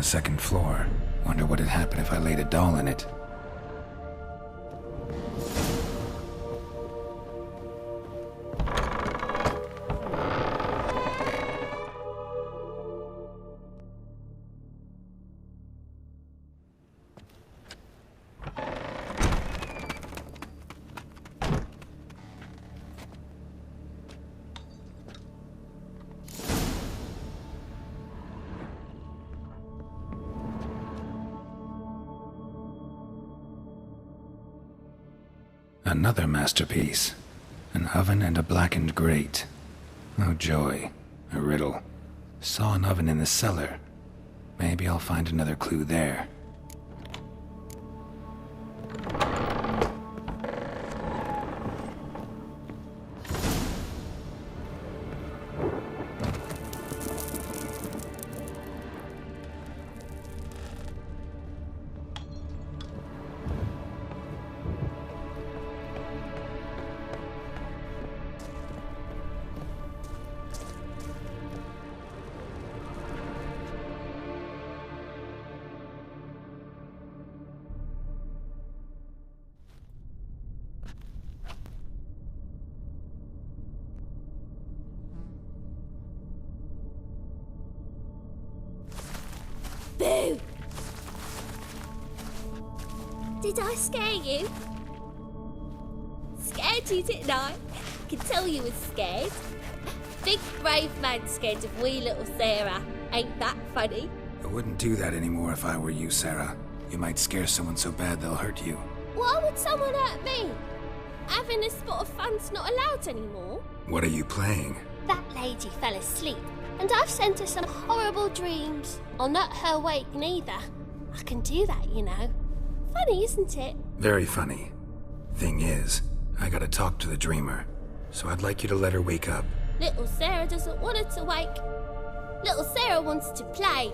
second floor. Wonder what'd happen if I laid a doll in it. Another masterpiece. An oven and a blackened grate. Oh joy. A riddle. Saw an oven in the cellar. Maybe I'll find another clue there. Boo! Did I scare you? Scared you, didn't I? I can tell you was scared. Big brave man scared of wee little Sarah. Ain't that funny? I wouldn't do that anymore if I were you, Sarah. You might scare someone so bad they'll hurt you. Why would someone hurt me? Having a spot of fun's not allowed anymore. What are you playing? That lady fell asleep, and I've sent her some horrible dreams. I'll not her wake neither. I can do that, you know. Funny, isn't it? Very funny. Thing is, I gotta talk to the dreamer, so I'd like you to let her wake up. Little Sarah doesn't want her to wake. Little Sarah wants to play.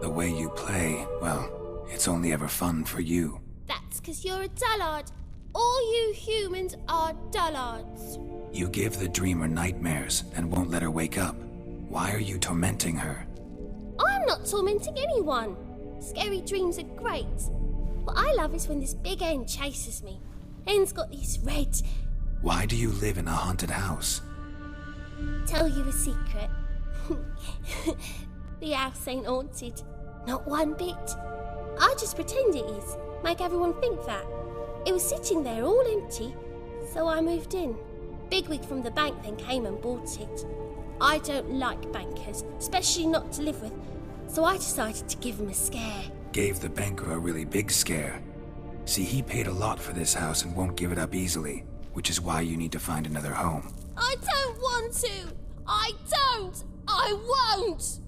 The way you play, well, it's only ever fun for you. That's 'cause you're a dullard. All you humans are dullards. You give the dreamer nightmares and won't let her wake up. Why are you tormenting her? I'm not tormenting anyone. Scary dreams are great. What I love is when this big hen chases me. Hen's got these red... Why do you live in a haunted house? Tell you a secret. The house ain't haunted. Not one bit. I just pretend it is. Make everyone think that. It was sitting there all empty, so I moved in. Bigwig from the bank then came and bought it. I don't like bankers, especially not to live with, so I decided to give him a scare. Gave the banker a really big scare. See, he paid a lot for this house and won't give it up easily, which is why you need to find another home. I don't want to! I don't! I won't!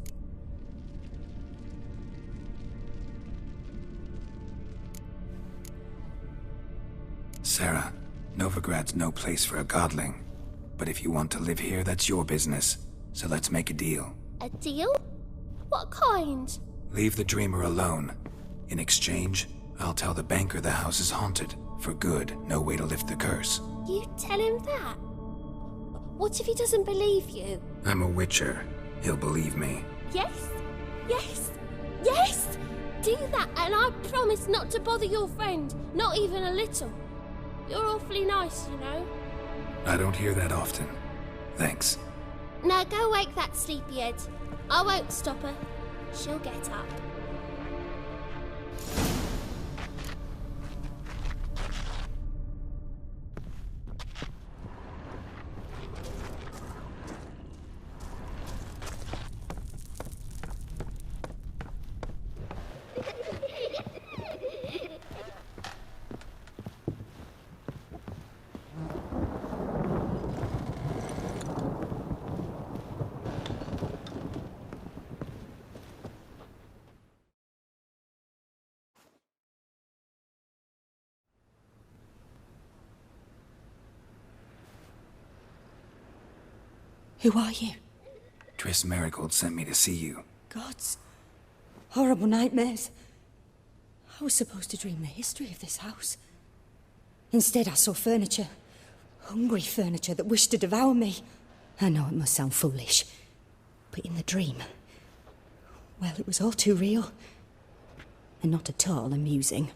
Sarah, Novigrad's no place for a godling. But if you want to live here, that's your business. So let's make a deal. A deal? What kind? Leave the dreamer alone. In exchange, I'll tell the banker the house is haunted. For good, no way to lift the curse. You tell him that? What if he doesn't believe you? I'm a witcher. He'll believe me. Yes, yes, yes! Do that and I promise not to bother your friend. Not even a little. You're awfully nice, you know. I don't hear that often. Thanks. Now go wake that sleepyhead. I won't stop her. She'll get up. Who are you? Triss Marigold sent me to see you. Gods. Horrible nightmares. I was supposed to dream the history of this house. Instead, I saw furniture. Hungry furniture that wished to devour me. I know it must sound foolish, but in the dream, well, it was all too real. And not at all amusing.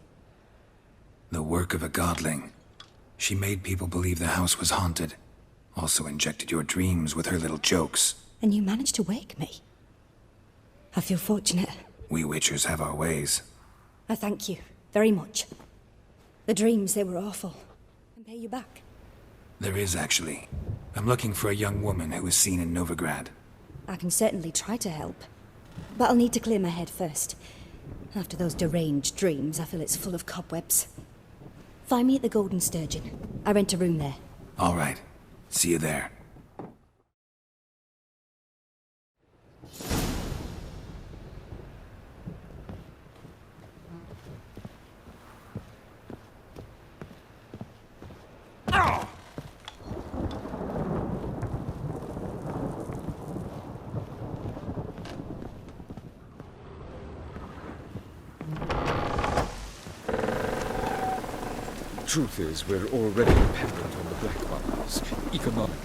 The work of a godling. She made people believe the house was haunted. Also injected your dreams with her little jokes. And you managed to wake me. I feel fortunate. We witchers have our ways. I thank you very much. The dreams, they were awful. And pay you back. There is, actually. I'm looking for a young woman who was seen in Novigrad. I can certainly try to help. But I'll need to clear my head first. After those deranged dreams, I feel it's full of cobwebs. Find me at the Golden Sturgeon. I rent a room there. All right. See you there. Truth is, we're already dependent on the Black Ones, economically.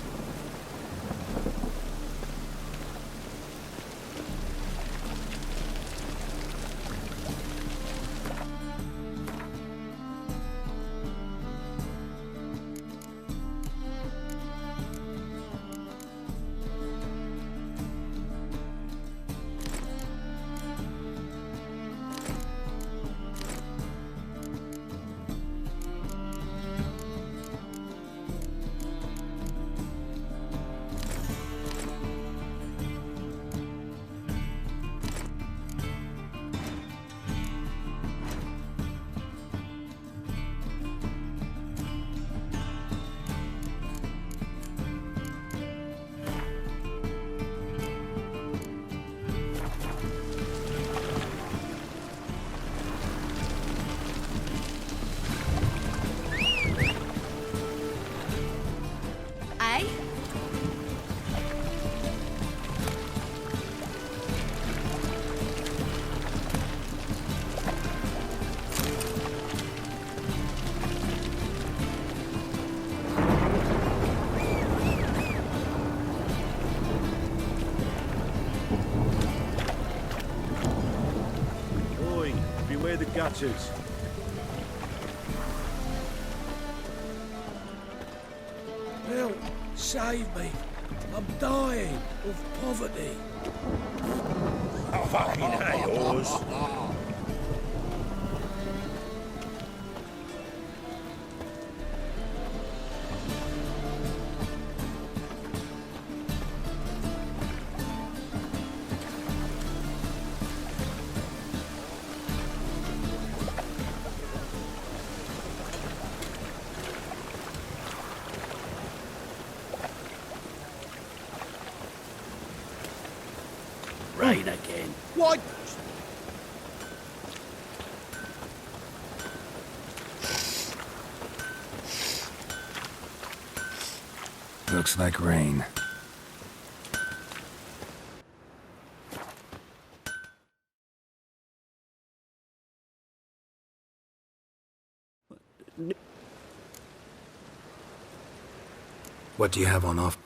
Beware the gutters. Help! Save me! I'm dying of poverty. Oh, fucking hate yours. Rain again. What? Looks like rain. What do you have on off?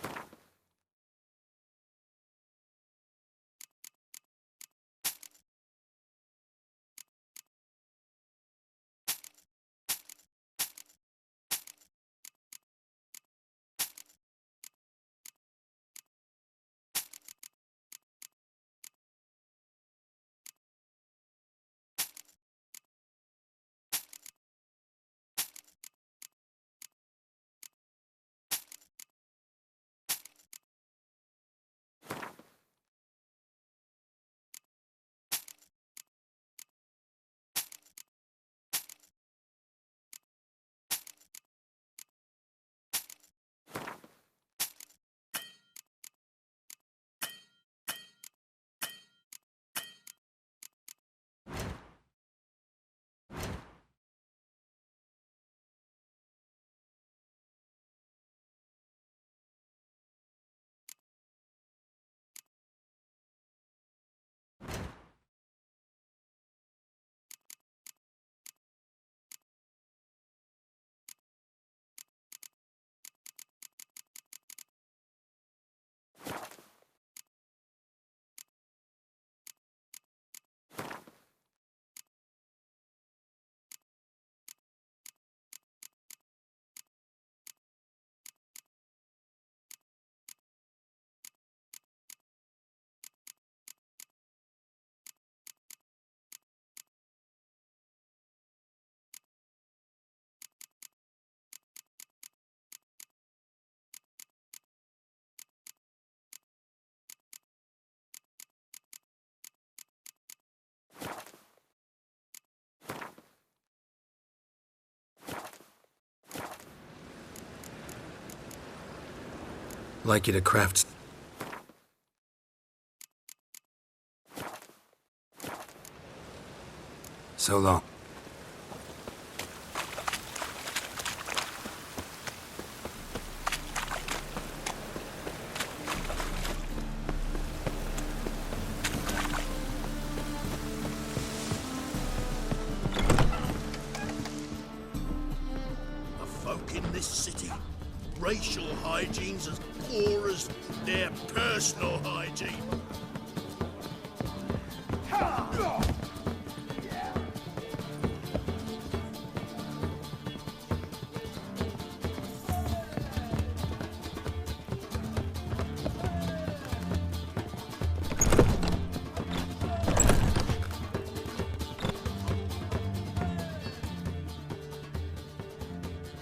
like you to craft... So long. The folk in this city, racial hygiene's as poor as their personal hygiene.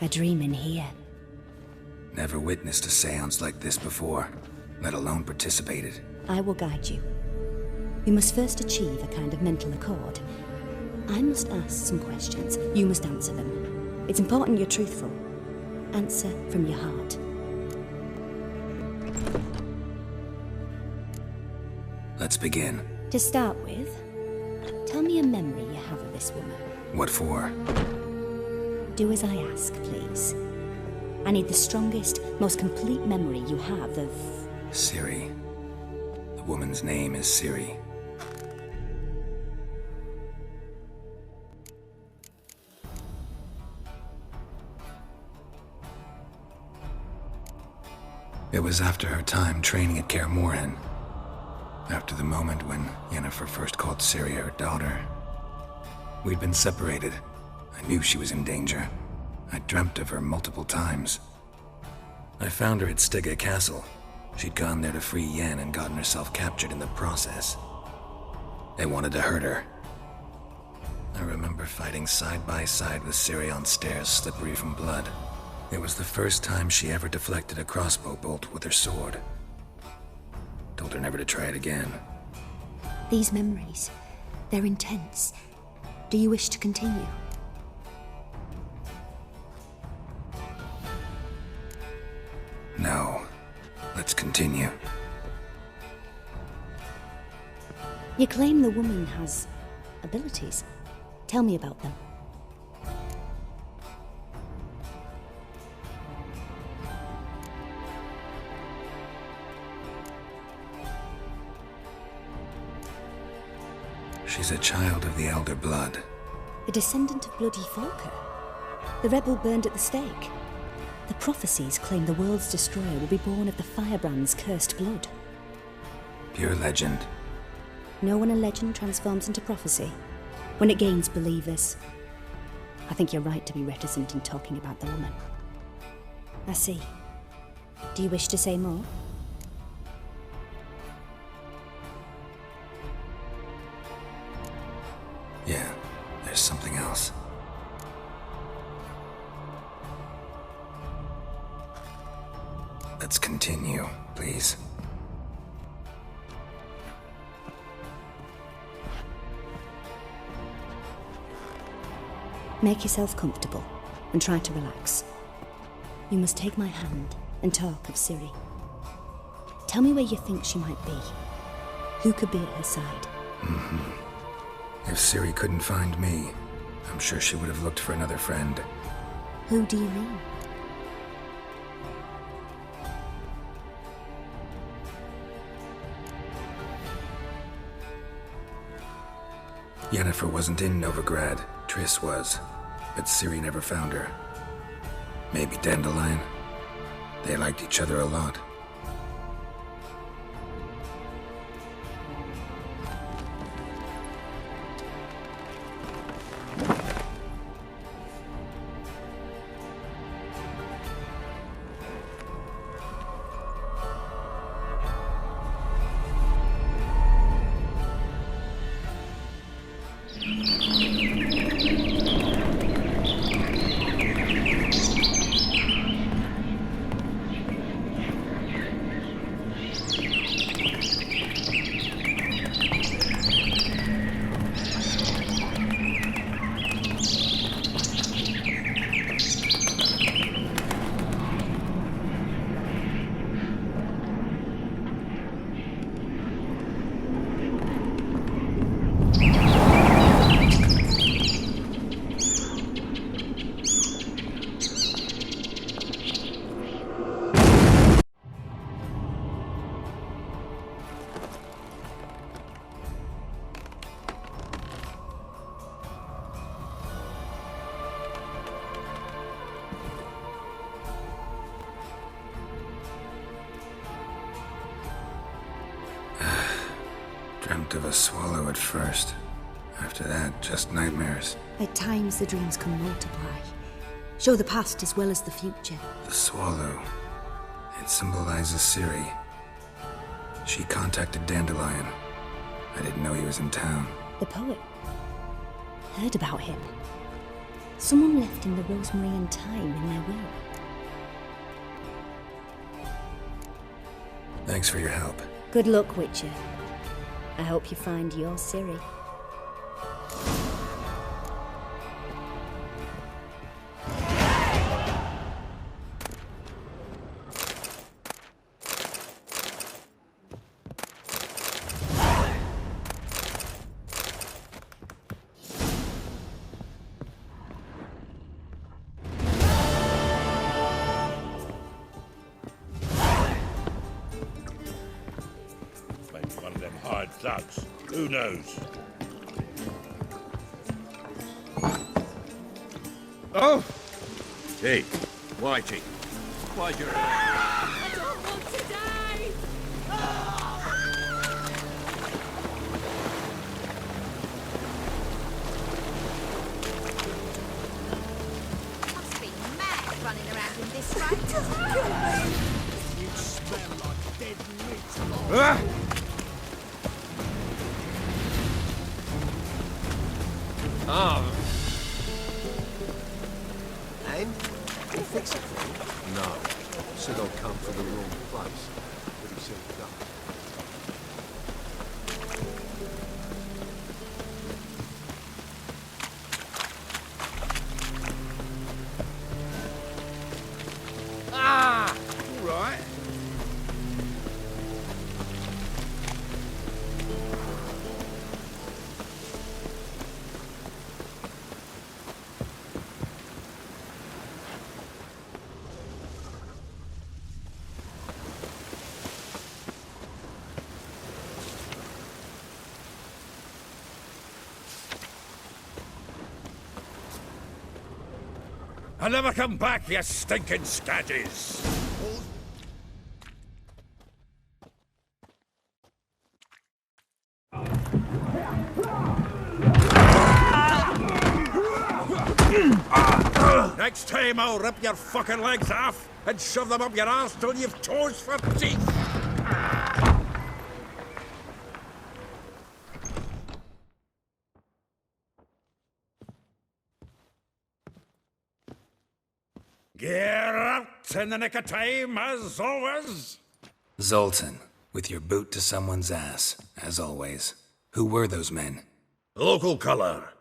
A dream in here. Never witnessed a seance like this before, let alone participated. I will guide you. We must first achieve a kind of mental accord. I must ask some questions. You must answer them. It's important you're truthful. Answer from your heart. Let's begin. To start with, tell me a memory you have of this woman. What for? Do as I ask, please. I need the strongest, most complete memory you have of... Ciri. The woman's name is Ciri. It was after her time training at Kaer Morhen. After the moment when Yennefer first called Ciri her daughter. We'd been separated. I knew she was in danger. I dreamt of her multiple times. I found her at Stygga Castle. She'd gone there to free Yen and gotten herself captured in the process. They wanted to hurt her. I remember fighting side by side with Ciri on stairs slippery from blood. It was the first time she ever deflected a crossbow bolt with her sword. Told her never to try it again. These memories, they're intense. Do you wish to continue? No. Let's continue. You claim the woman has abilities. Tell me about them. She's a child of the Elder Blood. A descendant of bloody Falker. The rebel burned at the stake. The prophecies claim the world's destroyer will be born of the firebrand's cursed blood. Pure legend. Know when a legend transforms into prophecy? When it gains believers. I think you're right to be reticent in talking about the woman. I see. Do you wish to say more? Yeah, there's something else. Let's continue, please. Make yourself comfortable and try to relax. You must take my hand and talk of Ciri. Tell me where you think she might be. Who could be at her side? If Ciri couldn't find me, I'm sure she would have looked for another friend. Who do you mean? Yennefer wasn't in Novigrad. Triss was. But Ciri never found her. Maybe Dandelion. They liked each other a lot. Dreamt of a swallow at first. After that, just nightmares. At times, the dreams can multiply. Show the past as well as the future. The swallow. It symbolizes Ciri. She contacted Dandelion. I didn't know he was in town. The poet. Heard about him. Someone left him the rosemary and thyme in their will. Thanks for your help. Good luck, Witcher. I hope you find your Ciri. Thugs. Who knows? Oh! Hey, Whitey. Why'd you... I don't want to die! Must be mad running around in this rut. You smell like dead meat. Ah! Ah. And? Can you fix it for me? No. Said I'll come from the wrong place. But he said no. Ah! All right. I'll never come back, you stinking scatties! Next time I'll rip your fucking legs off and shove them up your arse till you've toes for teeth! Get out in the nick of time, as always! Zoltan, with your boot to someone's ass, as always. Who were those men? Local colour.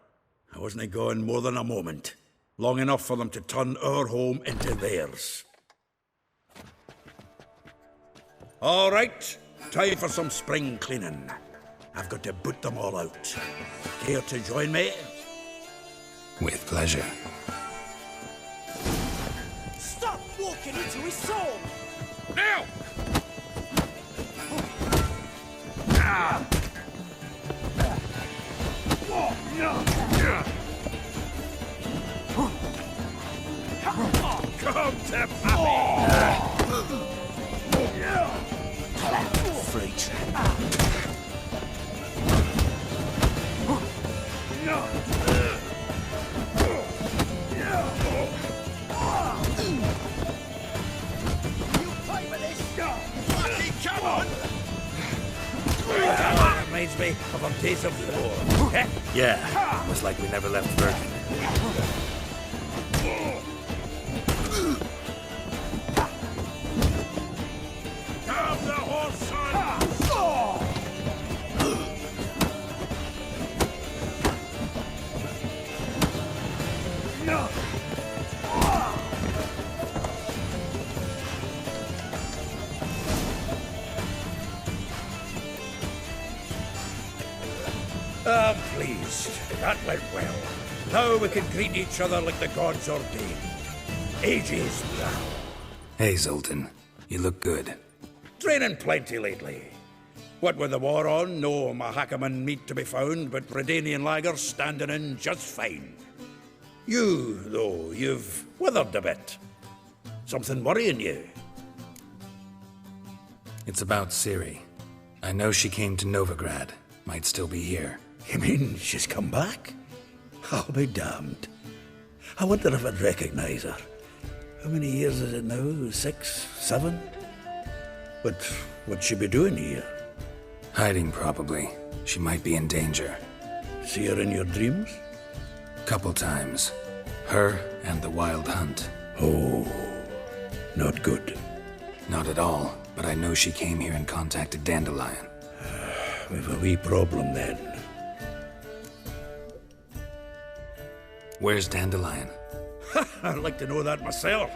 I wasn't gone more than a moment. Long enough for them to turn our home into theirs. All right, time for some spring cleaning. I've got to boot them all out. Care to join me? With pleasure. Stop walking into his soul! Now! Come to Pappy! Freaks. Come on! That reminds me of our days of war. Yeah, was like we never left Bergen. Come the horse, son! I'm pleased. That went well. Now we can greet each other like the gods ordained. Ages now. Hey, Zoltan. You look good. Training plenty lately. What with the war on, no Mahakaman meat to be found, but Redanian lagers standing in just fine. You, though, you've withered a bit. Something worrying you? It's about Ciri. I know she came to Novigrad, might still be here. You mean she's come back? I'll be damned. I wonder if I'd recognise her. How many years is it now? 6, 7? But what'd she be doing here? Hiding, probably. She might be in danger. See her in your dreams? Couple times. Her and the Wild Hunt. Oh, not good. Not at all, but I know she came here and contacted Dandelion. We've a wee problem then. Where's Dandelion? I'd like to know that myself.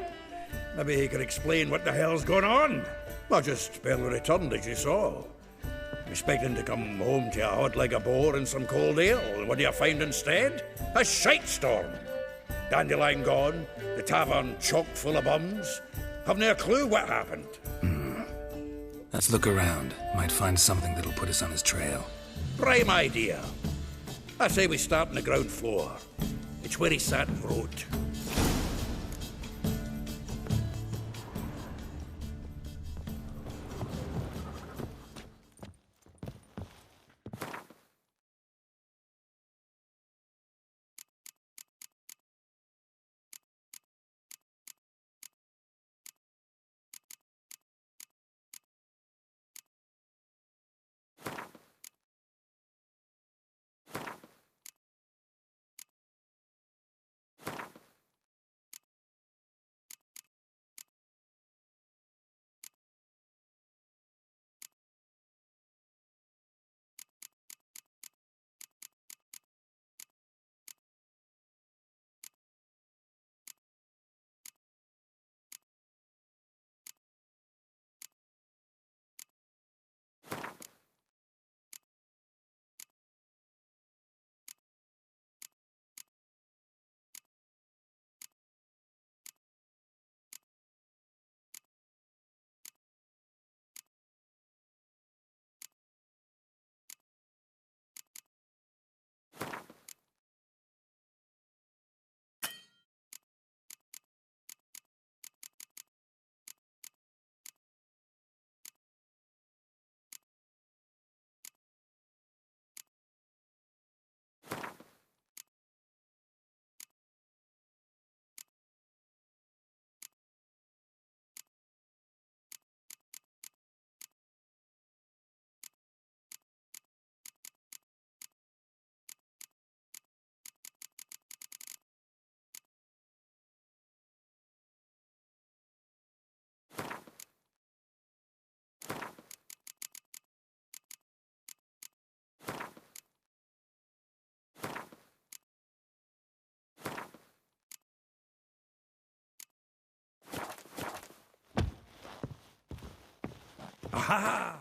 Maybe he could explain what the hell's going on. I just barely returned, as you saw. Expecting to come home to a hot like a boar and some cold ale. What do you find instead? A shite storm. Dandelion gone, the tavern chock full of bums. Have no clue what happened. Let's look around. Might find something that'll put us on his trail. Prime idea. I say we start on the ground floor. It's where he sat and wrote. Aha!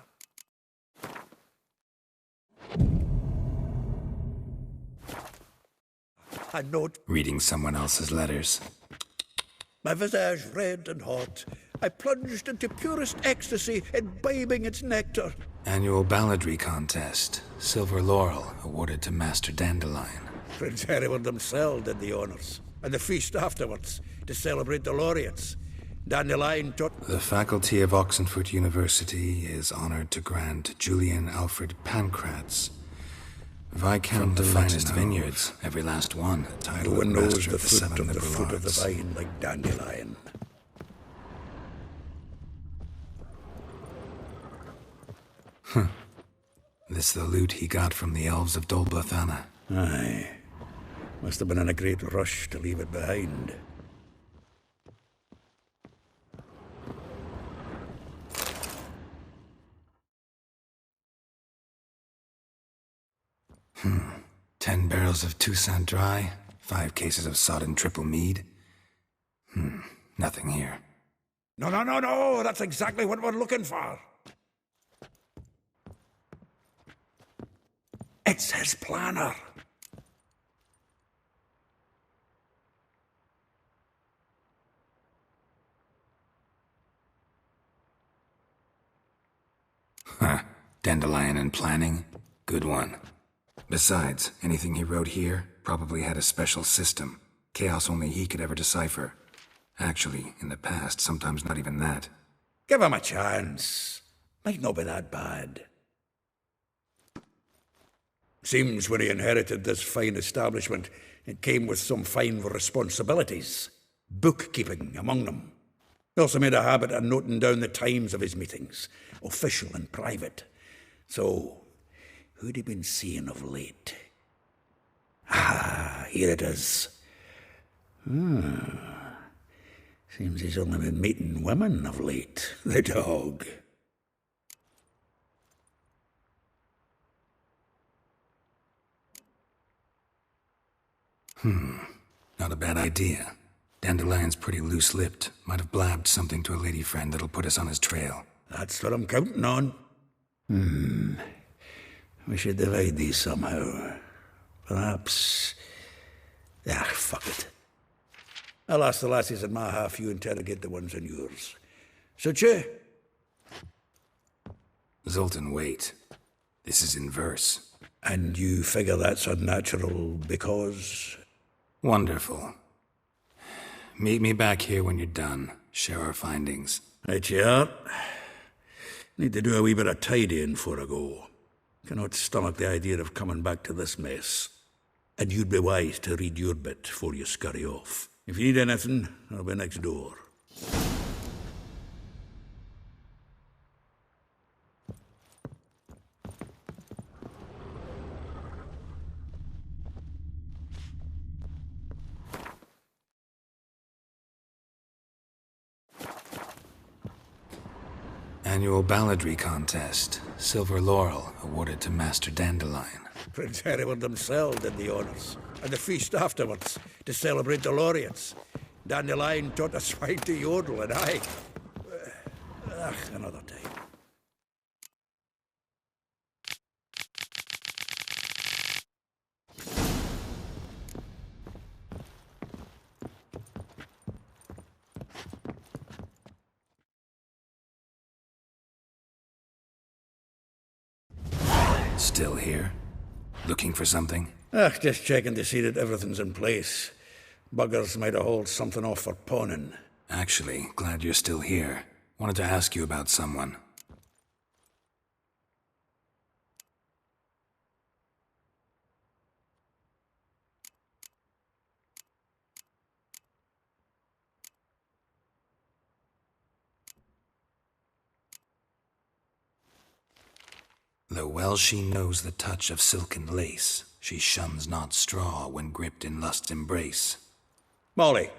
A note. Reading someone else's letters. My visage red and hot. I plunged into purest ecstasy, imbibing its nectar. Annual balladry contest. Silver laurel awarded to Master Dandelion. Prince Hereward himself did the honours. And the feast afterwards, to celebrate the laureates. Dandelion taught... The faculty of Oxenford University is honoured to grant Julian Alfred Pancratz, Viscount the finest vineyards, every last one. No one knows the fruit of the fruit of the vine like Dandelion. This the loot he got from the elves of Dol Blathanna. Aye. Must have been in a great rush to leave it behind. Hmm. 10 barrels of Toussaint Dry, 5 cases of sodden triple mead. Nothing here. No, that's exactly what we're looking for. It's his planner. Huh. Dandelion and planning? Good one. Besides, anything he wrote here probably had a special system. Chaos only he could ever decipher. Actually, in the past, sometimes not even that. Give him a chance. Might not be that bad. Seems when he inherited this fine establishment, it came with some fine responsibilities, bookkeeping among them. He also made a habit of noting down the times of his meetings, official and private. So, who'd he been seeing of late? Ah, here it is. Seems he's only been meeting women of late, the dog. Not a bad idea. Dandelion's pretty loose-lipped. Might have blabbed something to a lady friend that'll put us on his trail. That's what I'm counting on. We should divide these somehow. Perhaps... fuck it. I'll ask the lassies in my half, you interrogate the ones in yours. Suit you? Zoltan, wait. This is in verse. And you figure that's unnatural because... Wonderful. Meet me back here when you're done. Share our findings. Right you are. Need to do a wee bit of tidying before I go. Cannot stomach the idea of coming back to this mess. And you'd be wise to read your bit before you scurry off. If you need anything, I'll be next door. Annual balladry contest. Silver laurel awarded to Master Dandelion. Prince Hereward himself did the honours. And the feast afterwards, to celebrate the laureates. Dandelion taught a swine to yodel, and I... another time. Still here? Looking for something? Just checking to see that everything's in place. Buggers might have hauled something off for pawning. Actually, glad you're still here. Wanted to ask you about someone. Though well she knows the touch of silken lace, she shuns not straw when gripped in lust's embrace. Molly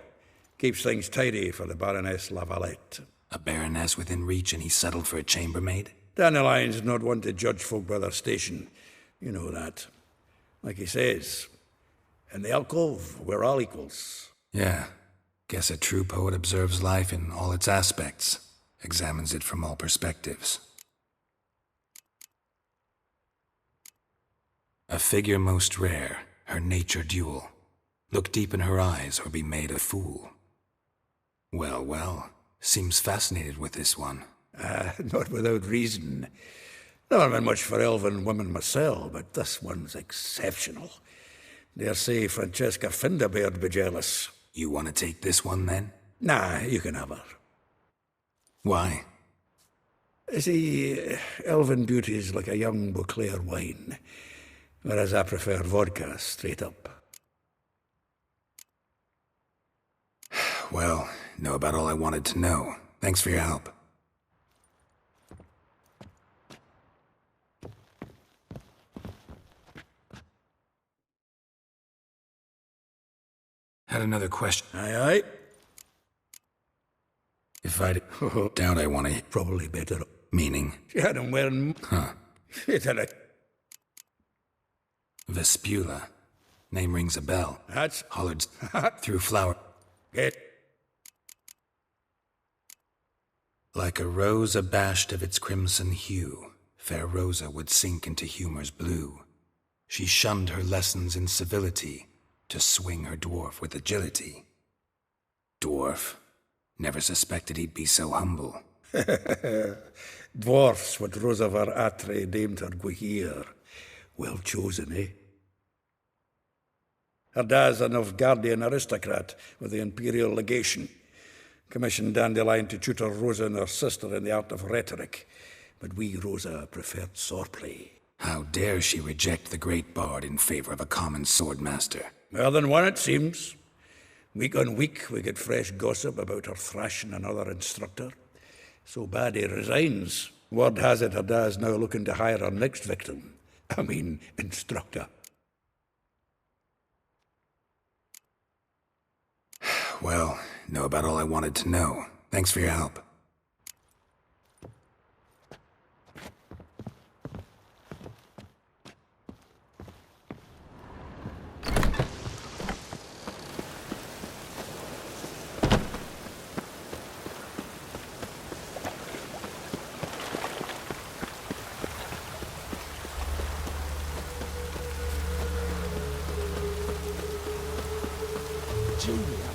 keeps things tidy for the Baroness Lavalette. A baroness within reach and he settled for a chambermaid? Dandelion's not one to judge folk by their station. You know that. Like he says, in the alcove, we're all equals. Yeah. Guess a true poet observes life in all its aspects, examines it from all perspectives. A figure most rare, her nature dual. Look deep in her eyes or be made a fool. Well, well, seems fascinated with this one. Not without reason. Never been much for elven women myself, but this one's exceptional. Dare say Francesca Finderbeard'd be jealous. You want to take this one then? Nah, you can have her. Why? See, elven beauty's like a young Beauclair wine, whereas I prefer vodka straight up. Well, know about all I wanted to know. Thanks for your help. Had another question. Aye, aye. If I doubt I want to... Probably better. Meaning? She had him wearing... Huh. It had a... Vespula. Name rings a bell. That's... Hollered through flower. Get... Like a rose abashed of its crimson hue, fair Rosa would sink into humor's blue. She shunned her lessons in civility to swing her dwarf with agility. Dwarf? Never suspected he'd be so humble. Dwarfs what Rosavar Atre named her Guahir. Well chosen, eh? Her dad's a Novgardian aristocrat with the Imperial Legation. Commissioned Dandelion to tutor Rosa and her sister in the art of rhetoric, but we, Rosa, preferred swordplay. How dare she reject the great bard in favor of a common swordmaster? More than one, it seems. Week on week, we get fresh gossip about her thrashing another instructor. So bad he resigns. Word has it Ada's now looking to hire her next victim. I mean, instructor. Well, know about all I wanted to know. Thanks for your help. Julia.